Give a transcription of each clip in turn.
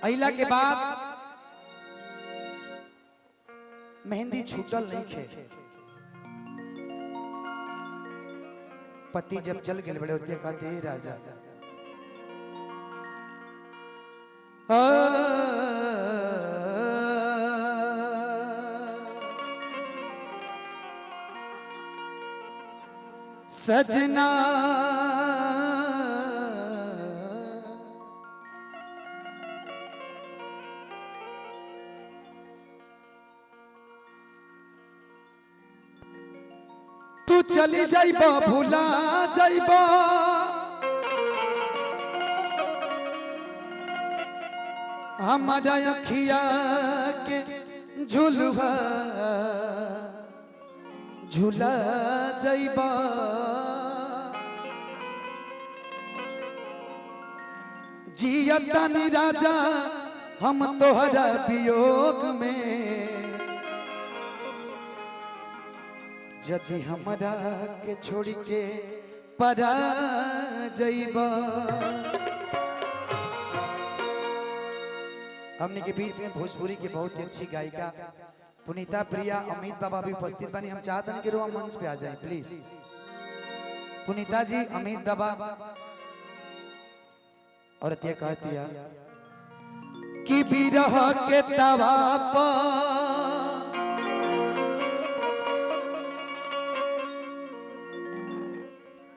अइला के बाद मेहंदी छूटल नहीं खे। पति जब चल गए बड़े होते कहते राजा सजना तू चली जाइबा भूला जाइबा हमारा अखिया के झुलवा झूला जाइबा जियतानी राजा हम तोहरा वियोग में जदि हमरा के छोड़ के परा जाइबा। हमने के बीच में भोजपुरी की बहुत ही अच्छी गायिका पुनीता प्रिया अमित बाबा भी उपस्थित बनी। हम चाहते हैं कि वो मंच पे आ जाए प्लीज। पुनीता जी अमित बाबा और अतिया कहती है कि बिरह के तवा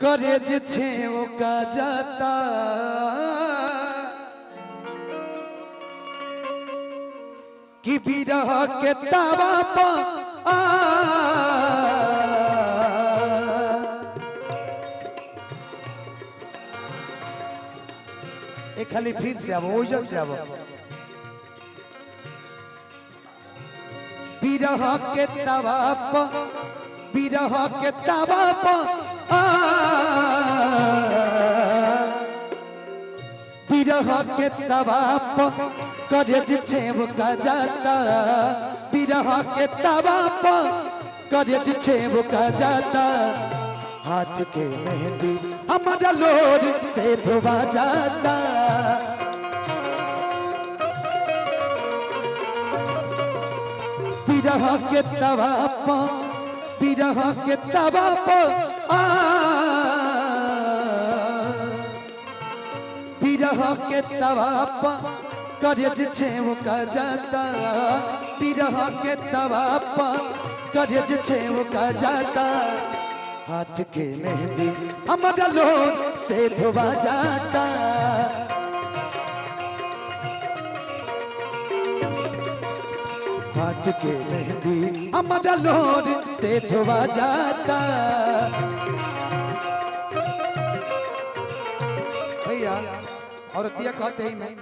करेज छे वो का जाता कि बिरह के तवा एक खाली फिर से अब ओझा से अब बिरह के तवा बिरह के तवा बिरह के तवा करेज छेव का जाता बिरह के तवा करेज छेव का जाता हाथ के मेहंदी हमारा लोर से धोबा जाता बिरह के तवा बिरह के तवा बिरह के तवा करेज छेव का जाता बिरह के तवा करेज छेव का जाता हाथ के मेहंदी हमारा लोर से धोबा जाता हाथ के मेहंदी हमारा लोर से धोबा जाता। भैया और तिया कहते ही मैं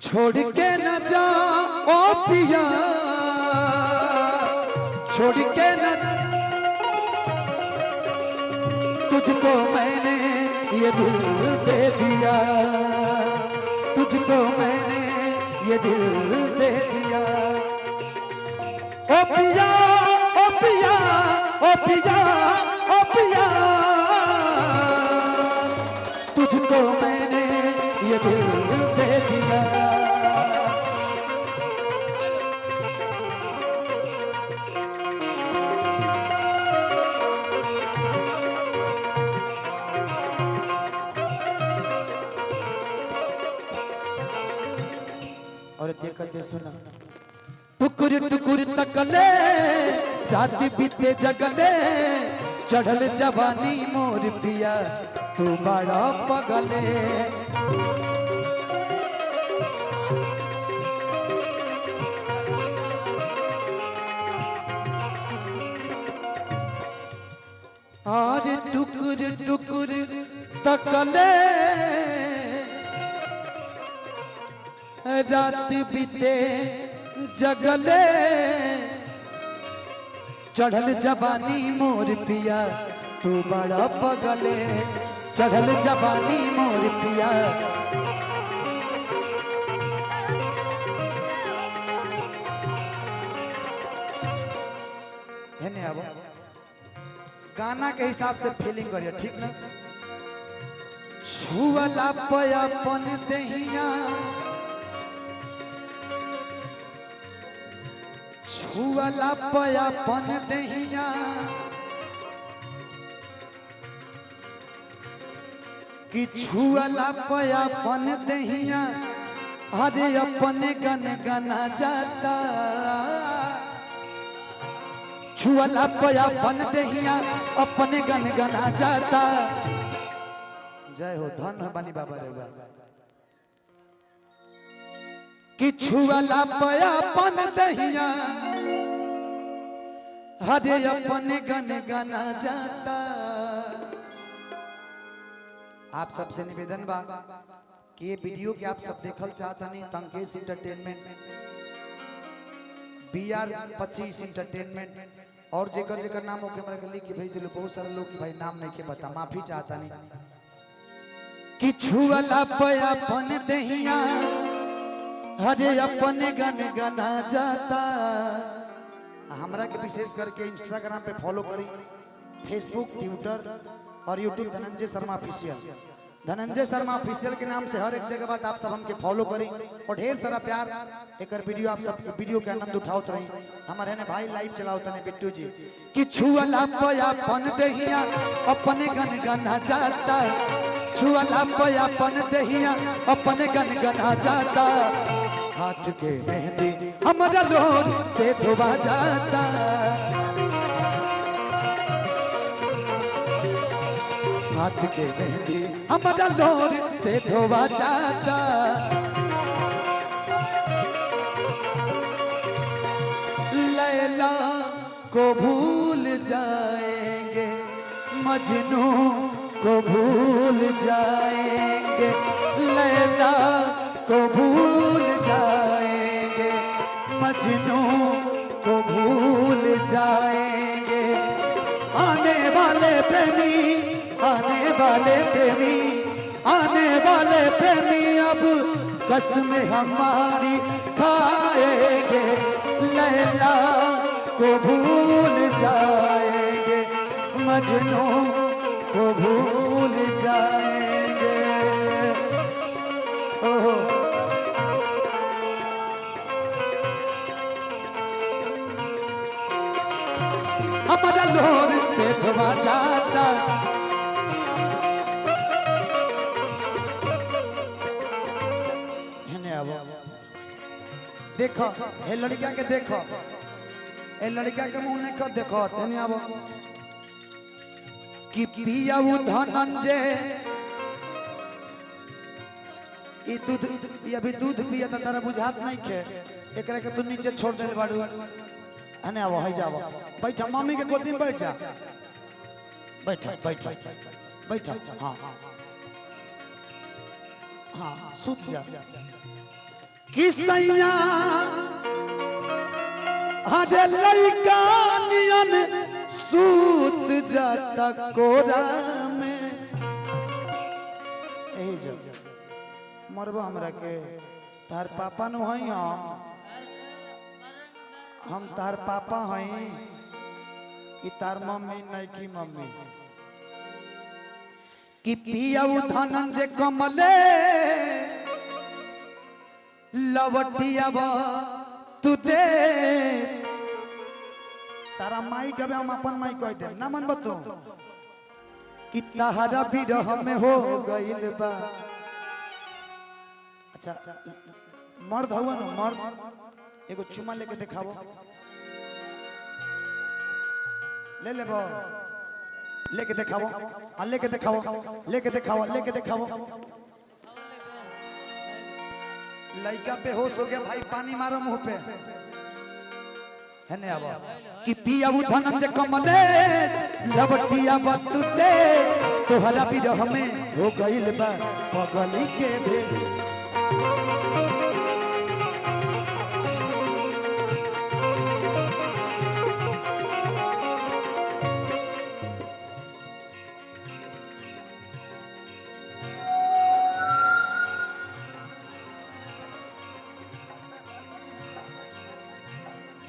छोड़ के न जा ओ पिया छोड़ के न तुझको मैंने ये दिल दे दिया तुझको मैंने ये दिल दे दिया ओ पिया ओ पिया ओ पिया ओ पिया तुझको मैंने ये दिल दे दिया। और देखते सुना टुकुर टुकुर तकले रात बीते जगले चढ़ल जवानी मोर पिया तू बड़ा पगले और टुकुर टुकुर तकले रात बीते जगले चढ़ल जवानी मोर पिया तू बड़ा पगले चढ़ल जवानी मोर पिया है ने अब गाना के हिसाब से फीलिंग करिए ठीक ना। छुअला पयापन दहिया छुअला पया पन दहिया कि छुअला पया पन दहिया अरे अपने गन गना जाता छुअला पया पन दहिया अपने गन गना जाता। जय हो धन बनी बाबा रेगा कि छुअला पया पन दहिया हरे अपने गन गना जाता। आप सबसे निवेदन बा कि ये वीडियो के आप सब देखल चाहता नहीं तंकेश इंटरटेनमेंट BR25 इंटरटेनमेंट और जेकर जेकर नाम होके हमरा के लिख के भेज दिलो। बहुत सारे लोग भाई नाम नहीं के बता माफी चाहता नहीं कि छुअला पया पन दहिया हरे अपने गन गना जाता। हमरा के विशेष करके इंस्टाग्राम पे फॉलो करी, फेसबुक, ट्विटर और YouTube Dhananjay Sharma official. Dhananjay Sharma official के नाम से हर एक जगह बात आप सब हमके फॉलो करी और ढेर सारा प्यार एक वीडियो आप सब वीडियो के आनंद उठाओ रही। हमारे ने भाई लाइव चलाओ तने बिट्टू जी कि छुअला पया पन दहिया अपने गन गना जाता छुअला पया पन दहिया अपने गन गना जाता। हाथ के मेहंदी हमारा लोर से धोबा जाता हाथ के मेहंदी हमारा लोर से धोबा जाता। लैला को भूल जाएंगे मजनू को भूल जाएंगे लैला को भूल जाएंगे मजनू को भूल जाएंगे। आने वाले प्रेमी आने वाले प्रेमी आने वाले प्रेमी अब कसम हमारी खाएंगे लैला को भूल जाएंगे मजनू को भूल जाएंगे। ओहो हमारा लोर से धोबा जाता देखो ए लड़किया के देखो ए लड़किया के मुंह नहीं कर देखो तेने आबो कि पिया उ धनंजय ई दूध ये अभी दूध पिया त तारा बुझात नहीं के एकरा के तू नीचे छोड़ देल बाड़ू अने आवो है जाओ बैठ मम्मी के गोदी में बैठ जा बैठ बैठ बैठ हां हां सूत जा किसैया हरे लइका नियन सूत जाता कोरा में एही जा मरबा हमरा के तार पापा नु हई हम तार पापा हई कि तार मम्मी नहीं की मम्मी कि पिया धनंजय कमले लवटियावा तू देश तारा माई कबे हम अपन माई कह दे ना मन बतो कि तहरा बिरह में हो गइल बा। अच्छा मर्द हुआ न मर्द एगो चुमा लेके दिखावो ले लेबो लेके दिखावो आ लेके दिखावो लेके दिखावो लेके दिखावो। लड़का बेहोश हो गया भाई पानी मारो मुंह पे है ने आबो कि पिया धनंजय कमलेश लवटिया बतुते तोहरा बिरह में हो गइल बा पगली के भेड़।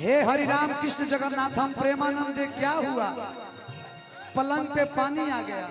हे हरि राम कृष्ण जगन्नाथ हम प्रेमानंद क्या हुआ पलंग पे पानी आ गया।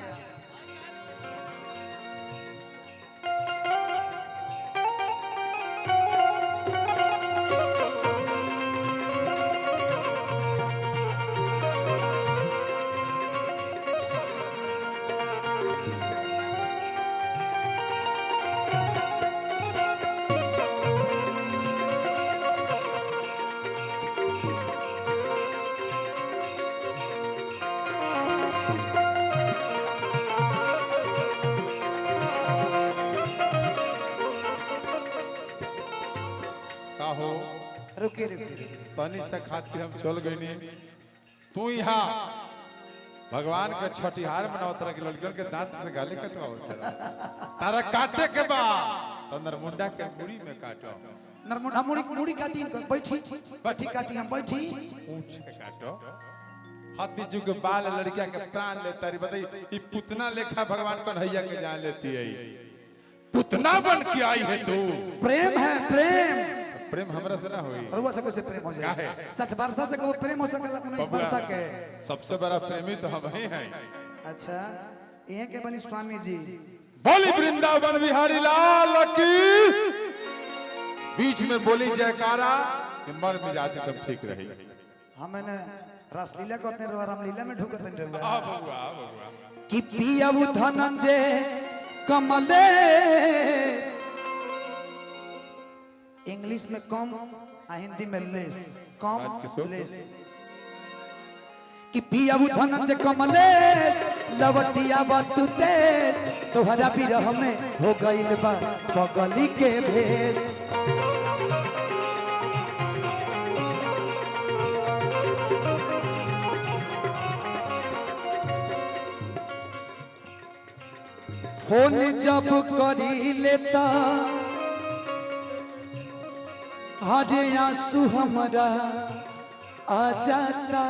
हो रुके रुके पानी से खातिर हम चल गए नहीं तू यहाँ भगवान के छठिहार मनाओ तरह के लड़कियों के दांत से गाली कटवाओ तारा काटे के बाद अंदर मुंडा के मुड़ी में काटो नरमुंडा मुड़ी काटी बैठी काटी हम बैठी पूछ के काटो हाथी जू के बाल लड़किया के प्राण लेता रे बताई ये पुतना लेखा भगवान कन्हैया के जान लेती है पुतना बन के आई है तू प्रेम है प्रेम प्रेम हमरा से ना होई रुआ से कैसे प्रेम हो जाए 60 वर्षा से को प्रेम हो सकला 19 वर्षा के सबसे बड़ा प्रेमी तो हम ही हैं अच्छा ये के बनी स्वामी जी बोली वृंदावन बिहारी लाल की बीच में बोली जयकारा कि मर मिजाज एकदम ठीक रही हमने रासलीला करते रहो रामलीला में ढुकते रहो आ बबुआ कि पियाऊ धनंजय कमलेश इंग्लिश में कम हिंदी में लेस कम लेस कि पियाऊ धनंजय कमलेश लवटिया बतुते तोहरा बिरह में हो गइल बा बगली के भेष फोन जब करी लेता हरे आंसू हमारा आ जाता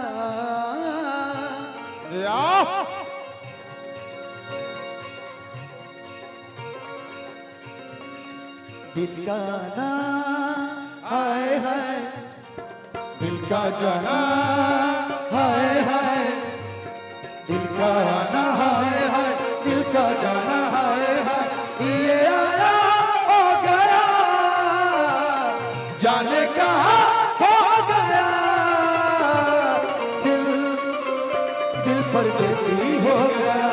दिल का ना हाय हाय दिल का जाना हाय हाय दिल का ना हाय हाय दिल का जाना हाय हाय ये आया हो गया जाने कहाँ हो गया दिल दिल परदेसी हो गया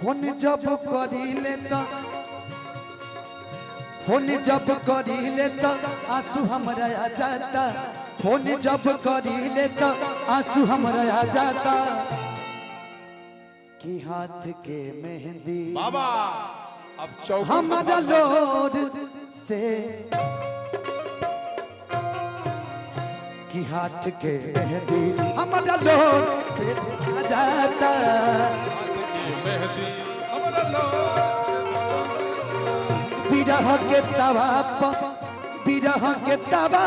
फोन जब करी लेता फोन जब करी लेता आंसू हमरा आ जाता फोन जब करी लेता आंसू हमरा आ जाता कि हाथ के मेहंदी बाबा अब चौक हमारा लोर से कि हाथ के मेहंदी हमारा लोर से आ जाता मेहंदी हमारा लोर बिरह के तवा बिरह के तवा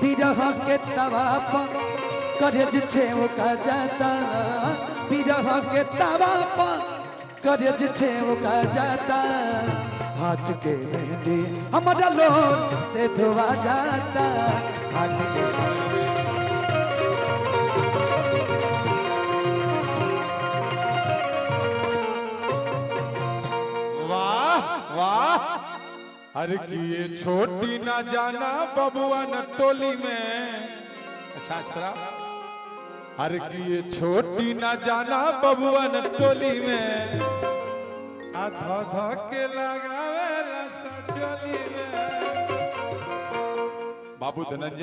बिरह के तवा करेज छेव का जाता बिरह के तवा करेज छेव का जाता हाथ के मेहंदी हमारा लोर से धोआ जाता हाथ के अरे कि ये छोटी ना जाना बबुआ न टोली में अच्छा अच्छा अरे कि ये छोटी ना जाना बबुआ न टोली में आधा धा के लगावे रसा चोली में बाबू धनंजय